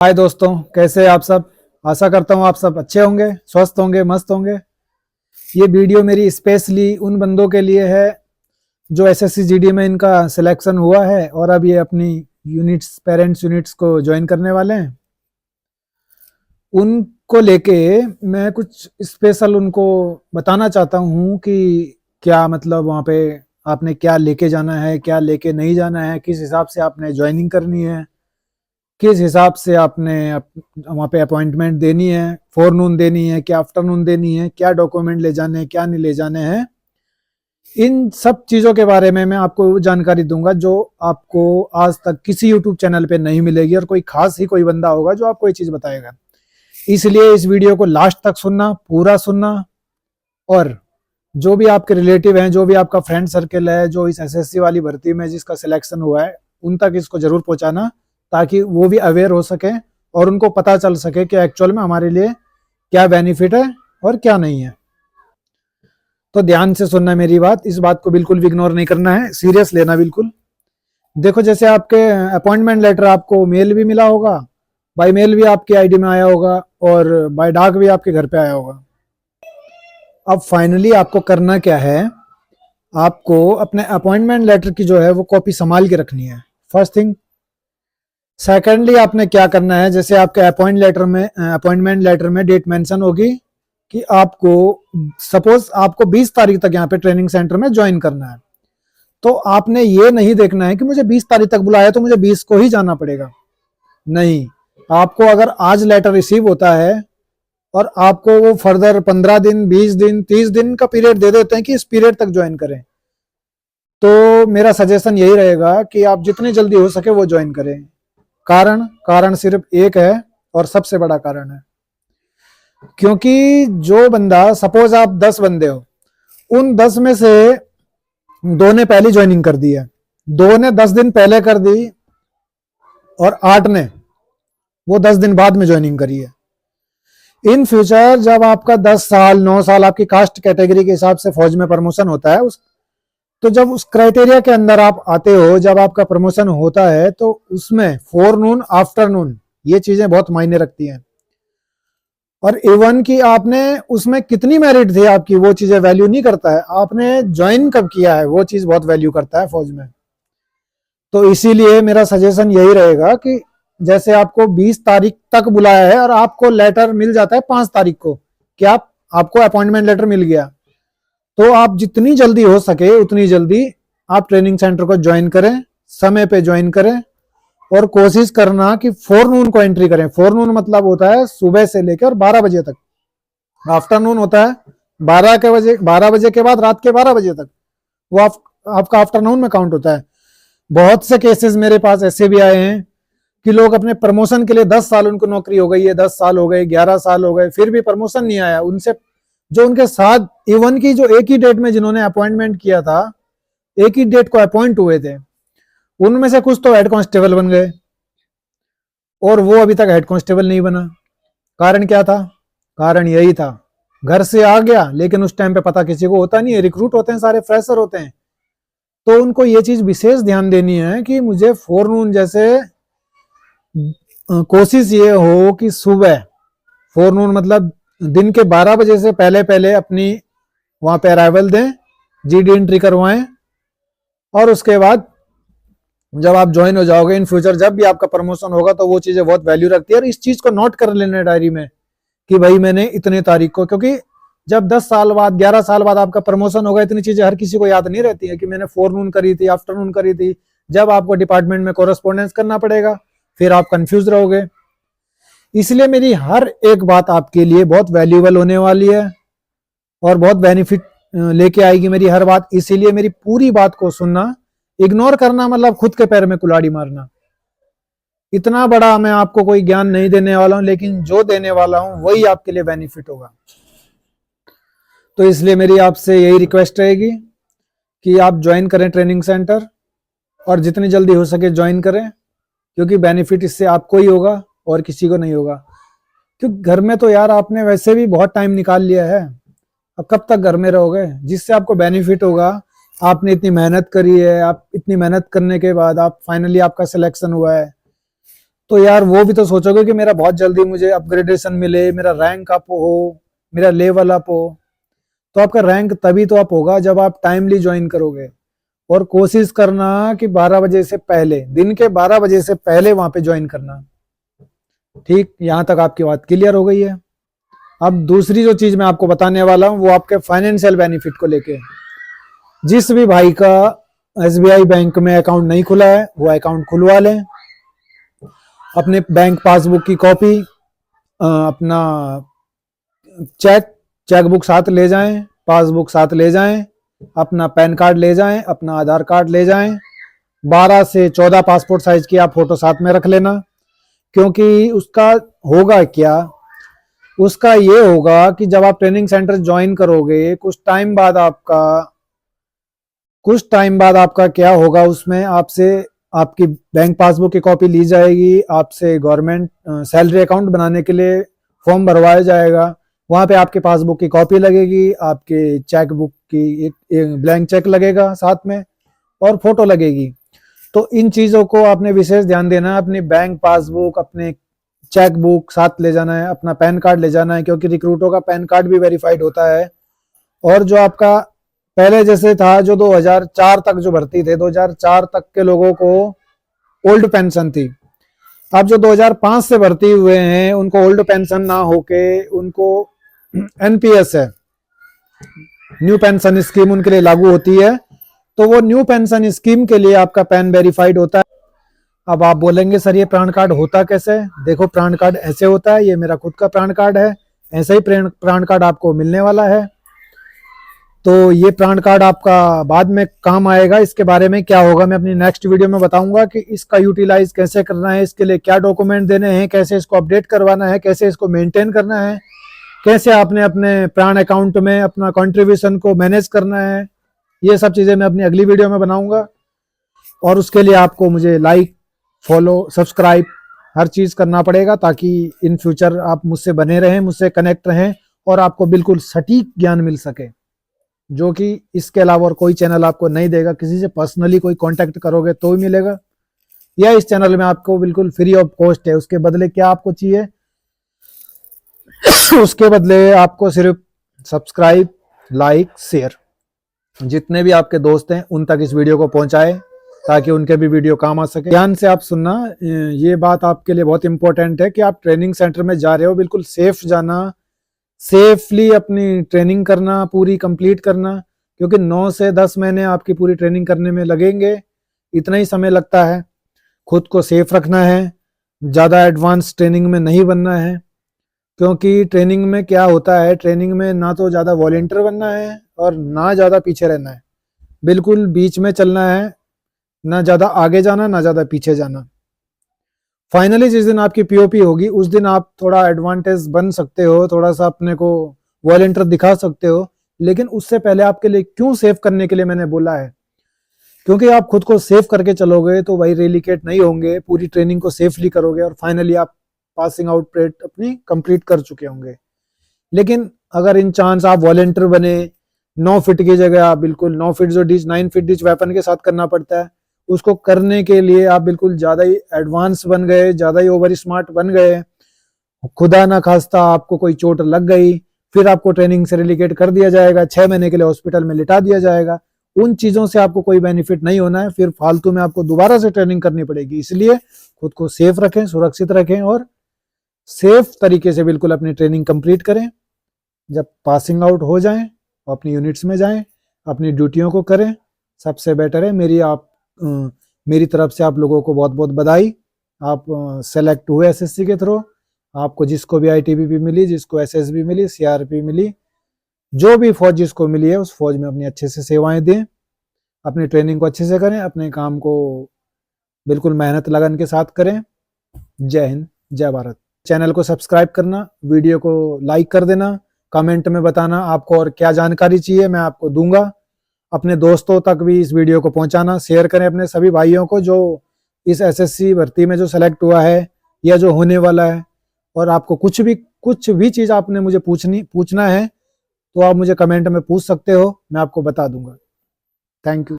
हाय दोस्तों, कैसे हैं आप सब। आशा करता हूँ आप सब अच्छे होंगे, स्वस्थ होंगे, मस्त होंगे। ये वीडियो मेरी स्पेशली उन बंदों के लिए है जो एसएससी जीडी में इनका सिलेक्शन हुआ है और अब ये अपनी यूनिट्स, पेरेंट्स यूनिट्स को ज्वाइन करने वाले हैं। उनको लेके मैं कुछ स्पेशल उनको बताना चाहता हूँ कि क्या मतलब वहाँ पे आपने क्या लेके जाना है, क्या लेके नहीं जाना है, किस हिसाब से आपने ज्वाइनिंग करनी है, किस हिसाब से आपने वहाँ पे अपॉइंटमेंट देनी है, फोरनून देनी है, क्या आफ्टरनून देनी है, क्या डॉक्यूमेंट ले जाने हैं, क्या नहीं ले जाने हैं। इन सब चीज़ों के बारे में मैं आपको जानकारी दूंगा जो आपको आज तक किसी यूट्यूब चैनल पे नहीं मिलेगी, और कोई खास ही कोई बंदा होगा जो आपको ये चीज़ बताएगा। इसलिए इस वीडियो को लास्ट तक सुनना, पूरा सुनना, और जो भी आपके रिलेटिव हैं, जो भी आपका फ्रेंड सर्कल है जो इस एसएससी वाली भर्ती में जिसका सिलेक्शन हुआ है, उन तक इसको जरूर पहुंचाना, ताकि वो भी अवेयर हो सके और उनको पता चल सके कि एक्चुअल में हमारे लिए क्या बेनिफिट है और क्या नहीं है। तो ध्यान से सुनना मेरी बात, इस बात को बिल्कुल भी इग्नोर नहीं करना है, सीरियस लेना बिल्कुल। देखो, जैसे आपके अपॉइंटमेंट लेटर आपको मेल भी मिला होगा, बाय मेल भी आपकी आईडी में आया होगा, और बाय डाक भी आपके घर पे आया होगा। अब फाइनली आपको करना क्या है, आपको अपने अपॉइंटमेंट लेटर की जो है वो कॉपी संभाल के रखनी है, फर्स्ट थिंग। सेकेंडली आपने क्या करना है, जैसे आपके अपॉइंटमेंट लेटर में डेट मेंशन होगी कि आपको सपोज आपको 20 तारीख तक यहाँ पे ट्रेनिंग सेंटर में ज्वाइन करना है, तो आपने ये नहीं देखना है कि मुझे 20 तारीख तक बुलाया तो मुझे 20 को ही जाना पड़ेगा। नहीं, आपको अगर आज लेटर रिसीव होता है और आपको वो फर्दर 15 दिन, 20 दिन, 30 दिन का पीरियड दे देते हैं कि इस पीरियड तक ज्वाइन करें, तो मेरा सजेशन यही रहेगा कि आप जितनी जल्दी हो सके वो ज्वाइन करें। कारण सिर्फ एक है, और सबसे बड़ा कारण है, क्योंकि जो बंदा, सपोज आप 10 बंदे हो, उन 10 में से 2 ने पहली ज्वाइनिंग कर दी है, 2 ने 10 दिन पहले कर दी, और 8 ने वो 10 दिन बाद में ज्वाइनिंग करी है। इन फ्यूचर जब आपका 10 साल 9 साल आपकी कास्ट कैटेगरी के हिसाब से फौज में प्रमोशन होता है, तो जब उस क्राइटेरिया के अंदर आप आते हो, जब आपका प्रमोशन होता है, तो उसमें फोरनून, आफ्टरनून, ये चीजें बहुत मायने रखती हैं। और इवन कि आपने उसमें कितनी मेरिट थी आपकी, वो चीजें वैल्यू नहीं करता है, आपने ज्वाइन कब किया है वो चीज बहुत वैल्यू करता है फौज में। तो इसीलिए मेरा सजेशन यही रहेगा कि जैसे आपको 20 तारीख तक बुलाया है और आपको लेटर मिल जाता है 5 तारीख को कि आपको अपॉइंटमेंट लेटर मिल गया, तो आप जितनी जल्दी हो सके उतनी जल्दी आप ट्रेनिंग सेंटर को ज्वाइन करें, समय पे ज्वाइन करें, और कोशिश करना कि फोरनून को एंट्री करें। फोरनून मतलब होता है सुबह से लेकर 12 बजे तक, आफ्टरनून होता है 12 बजे के बाद रात के 12 बजे तक, वो आपका आफ्टरनून में काउंट होता है। बहुत से केसेस मेरे पास ऐसे भी आए हैं कि लोग अपने प्रमोशन के लिए 10 साल उनको नौकरी हो गई है, 10 साल हो गए, 11 साल हो गए, फिर भी प्रमोशन नहीं आया। उनसे जो उनके साथ इवन की जो एक ही डेट में जिन्होंने अपॉइंटमेंट किया था, एक ही डेट को अपॉइंट हुए थे, उनमें से कुछ तो हेड कांस्टेबल बन गए और वो अभी तक हेड कांस्टेबल नहीं बना। कारण क्या था? कारण यही था, घर से आ गया, लेकिन उस टाइम पे पता किसी को होता नहीं है, रिक्रूट होते हैं, सारे फ्रेशर होते हैं, तो उनको ये चीज विशेष ध्यान देनी है कि मुझे फोरनून, जैसे कोशिश ये हो कि सुबह, फोरनून मतलब दिन के 12 बजे से पहले पहले अपनी वहां पे अराइवल दें, जीडी एंट्री करवाएं, और उसके बाद जब आप ज्वाइन हो जाओगे, इन फ्यूचर जब भी आपका प्रमोशन होगा, तो वो चीजें बहुत वैल्यू रखती है। और इस चीज को नोट कर लेना डायरी में कि भाई मैंने इतने तारीख को, क्योंकि जब 10 साल बाद, 11 साल बाद आपका प्रमोशन होगा, इतनी चीजें हर किसी को याद नहीं रहती है कि मैंने फोरनून करी थी, आफ्टरनून करी थी। जब आपको डिपार्टमेंट में कोरेस्पोंडेंस करना पड़ेगा, फिर आप कंफ्यूज रहोगे। इसलिए मेरी हर एक बात आपके लिए बहुत वैल्यूएबल होने वाली है और बहुत बेनिफिट लेके आएगी मेरी हर बात। इसीलिए मेरी पूरी बात को सुनना, इग्नोर करना मतलब खुद के पैर में कुल्हाड़ी मारना। इतना बड़ा मैं आपको कोई ज्ञान नहीं देने वाला हूं, लेकिन जो देने वाला हूं वही आपके लिए बेनिफिट होगा। तो इसलिए मेरी आपसे यही रिक्वेस्ट रहेगी कि आप ज्वाइन करें ट्रेनिंग सेंटर, और जितनी जल्दी हो सके ज्वाइन करें, क्योंकि बेनिफिट इससे आपको ही होगा और किसी को नहीं होगा। क्योंकि घर में तो यार आपने वैसे भी बहुत टाइम निकाल लिया है, अब कब तक घर में रहोगे? जिससे आपको बेनिफिट होगा, आपने इतनी मेहनत करी है, आप इतनी मेहनत करने के बाद आप फाइनली आपका सिलेक्शन हुआ है, तो यार वो भी तो सोचोगे कि मेरा बहुत जल्दी मुझे अपग्रेडेशन मिले, मेरा रैंक अप हो, मेरा लेवल अप हो। तो आपका रैंक तभी तो अप होगा जब आप टाइमली ज्वाइन करोगे। और कोशिश करना कि 12 बजे से पहले, दिन के 12 बजे से पहले वहां पे ज्वाइन करना। ठीक, यहां तक आपकी बात क्लियर हो गई है। अब दूसरी जो चीज मैं आपको बताने वाला हूं वो आपके फाइनेंशियल बेनिफिट को लेके। जिस भी भाई का एसबीआई बैंक में अकाउंट नहीं खुला है वो अकाउंट खुलवा लें। अपने बैंक पासबुक की कॉपी, अपना चेकबुक साथ ले जाएं, पासबुक साथ ले जाएं, अपना पैन कार्ड ले जाएं, अपना आधार कार्ड ले जाएं। 12 से 14 पासपोर्ट साइज की आप फोटो साथ में रख लेना। क्योंकि उसका होगा क्या, उसका ये होगा कि जब आप ट्रेनिंग सेंटर ज्वाइन करोगे कुछ टाइम बाद आपका क्या होगा, उसमें आपसे आपकी बैंक पासबुक की कॉपी ली जाएगी, आपसे गवर्नमेंट सैलरी अकाउंट बनाने के लिए फॉर्म भरवाया जाएगा। वहां पे आपके पासबुक की कॉपी लगेगी, आपके चेकबुक की एक ब्लैंक चेक लगेगा साथ में, और फोटो लगेगी। तो इन चीजों को आपने विशेष ध्यान देना है। अपनी बैंक पासबुक, अपने चेकबुक साथ ले जाना है, अपना पैन कार्ड ले जाना है, क्योंकि रिक्रूटों का पैन कार्ड भी वेरीफाइड होता है। और जो आपका पहले जैसे था, जो 2004 तक जो भर्ती थे, 2004 तक के लोगों को ओल्ड पेंशन थी। अब जो 2005 से भर्ती हुए हैं उनको ओल्ड पेंशन ना होके उनको एनपीएस है, न्यू पेंशन स्कीम उनके लिए लागू होती है। तो वो न्यू पेंशन स्कीम के लिए आपका पैन वेरीफाइड होता है। अब आप बोलेंगे सर ये प्राण कार्ड होता कैसे? देखो, प्राण कार्ड ऐसे होता है, ये मेरा खुद का प्राण कार्ड है, ऐसे ही प्राण कार्ड आपको मिलने वाला है। तो ये प्राण कार्ड आपका बाद में काम आएगा। इसके बारे में क्या होगा मैं अपनी नेक्स्ट वीडियो में बताऊंगा कि इसका यूटिलाइज कैसे करना है, इसके लिए क्या डॉक्यूमेंट देने हैं, कैसे इसको अपडेट करवाना है, कैसे इसको मेंटेन करना है, कैसे आपने अपने प्राण अकाउंट में अपना कंट्रीब्यूशन को मैनेज करना है। ये सब चीजें मैं अपनी अगली वीडियो में बनाऊंगा। और उसके लिए आपको मुझे लाइक, फॉलो, सब्सक्राइब हर चीज करना पड़ेगा, ताकि इन फ्यूचर आप मुझसे बने रहें, मुझसे कनेक्ट रहें और आपको बिल्कुल सटीक ज्ञान मिल सके, जो कि इसके अलावा और कोई चैनल आपको नहीं देगा। किसी से पर्सनली कोई कांटेक्ट करोगे तो ही मिलेगा, या इस चैनल में आपको बिल्कुल फ्री ऑफ कॉस्ट है। उसके बदले क्या आपको चाहिए? उसके बदले आपको सिर्फ सब्सक्राइब, लाइक, शेयर, जितने भी आपके दोस्त हैं उन तक इस वीडियो को पहुंचाए, ताकि उनके भी वीडियो काम आ सके। ध्यान से आप सुनना, ये बात आपके लिए बहुत इंपॉर्टेंट है कि आप ट्रेनिंग सेंटर में जा रहे हो, बिल्कुल सेफ जाना, सेफली अपनी ट्रेनिंग करना, पूरी कंप्लीट करना। क्योंकि 9 से 10 महीने आपकी पूरी ट्रेनिंग करने में लगेंगे, इतना ही समय लगता है। खुद को सेफ रखना है, ज़्यादा एडवांस ट्रेनिंग में नहीं बनना है। क्योंकि ट्रेनिंग में क्या होता है, ट्रेनिंग में ना तो ज़्यादा वॉलंटियर बनना है और ना ज़्यादा पीछे रहना है, बिल्कुल बीच में चलना है, ना ज़्यादा आगे जाना ना ज़्यादा पीछे जाना। फाइनली जिस दिन आपकी पीओपी होगी उस दिन आप थोड़ा एडवांटेज बन सकते हो, थोड़ा सा अपने को वॉलंटियर दिखा सकते हो। लेकिन उससे पहले आपके लिए क्यों सेव करने के लिए मैंने बोला है, क्योंकि आप खुद को सेव करके चलोगे तो भाई रेलिकेट नहीं होंगे, पूरी ट्रेनिंग को सेफली करोगे और फाइनली आप पासिंग आउट रेट अपनी कंप्लीट कर चुके होंगे। लेकिन अगर इन चांस आप वॉलंटियर बने, 9 फीट की जगह बिल्कुल 9 फीट जो डिच 9 फीट डिच वेपन के साथ करना पड़ता है, उसको करने के लिए आप बिल्कुल ज्यादा ही एडवांस बन गए, ज्यादा ही ओवर स्मार्ट बन गए, खुदा ना खास्ता आपको कोई चोट लग गई, फिर आपको ट्रेनिंग से रिलीकेट कर दिया जाएगा, 6 महीने के लिए हॉस्पिटल में लिटा दिया जाएगा। उन चीजों से आपको कोई बेनिफिट नहीं होना है, फिर फालतू में आपको दोबारा से ट्रेनिंग करनी पड़ेगी। इसलिए खुद को सेफ रखें, सुरक्षित रखें और सेफ तरीके से बिल्कुल अपनी ट्रेनिंग कंप्लीट करें। जब पासिंग आउट हो जाएं, अपनी यूनिट्स में जाएं, अपनी ड्यूटियों को करें, सबसे बेटर है। मेरी तरफ से आप लोगों को बहुत बहुत बधाई। आप सेलेक्ट हुए एसएससी के थ्रू। आपको जिसको भी आईटीबीपी मिली, जिसको एसएसबी मिली, सीआरपी मिली, जो भी फौज जिसको मिली है उस फौज में अपनी अच्छे से सेवाएं दें, अपनी ट्रेनिंग को अच्छे से करें, अपने काम को बिल्कुल मेहनत लगन के साथ करें। जय हिंद, जय भारत। चैनल को सब्सक्राइब करना, वीडियो को लाइक कर देना, कमेंट में बताना आपको और क्या जानकारी चाहिए, मैं आपको दूंगा। अपने दोस्तों तक भी इस वीडियो को पहुंचाना, शेयर करें अपने सभी भाइयों को जो इस एसएससी भर्ती में जो सेलेक्ट हुआ है या जो होने वाला है। और आपको कुछ भी चीज़ आपने मुझे पूछना है तो आप मुझे कमेंट में पूछ सकते हो, मैं आपको बता दूंगा। Thank you.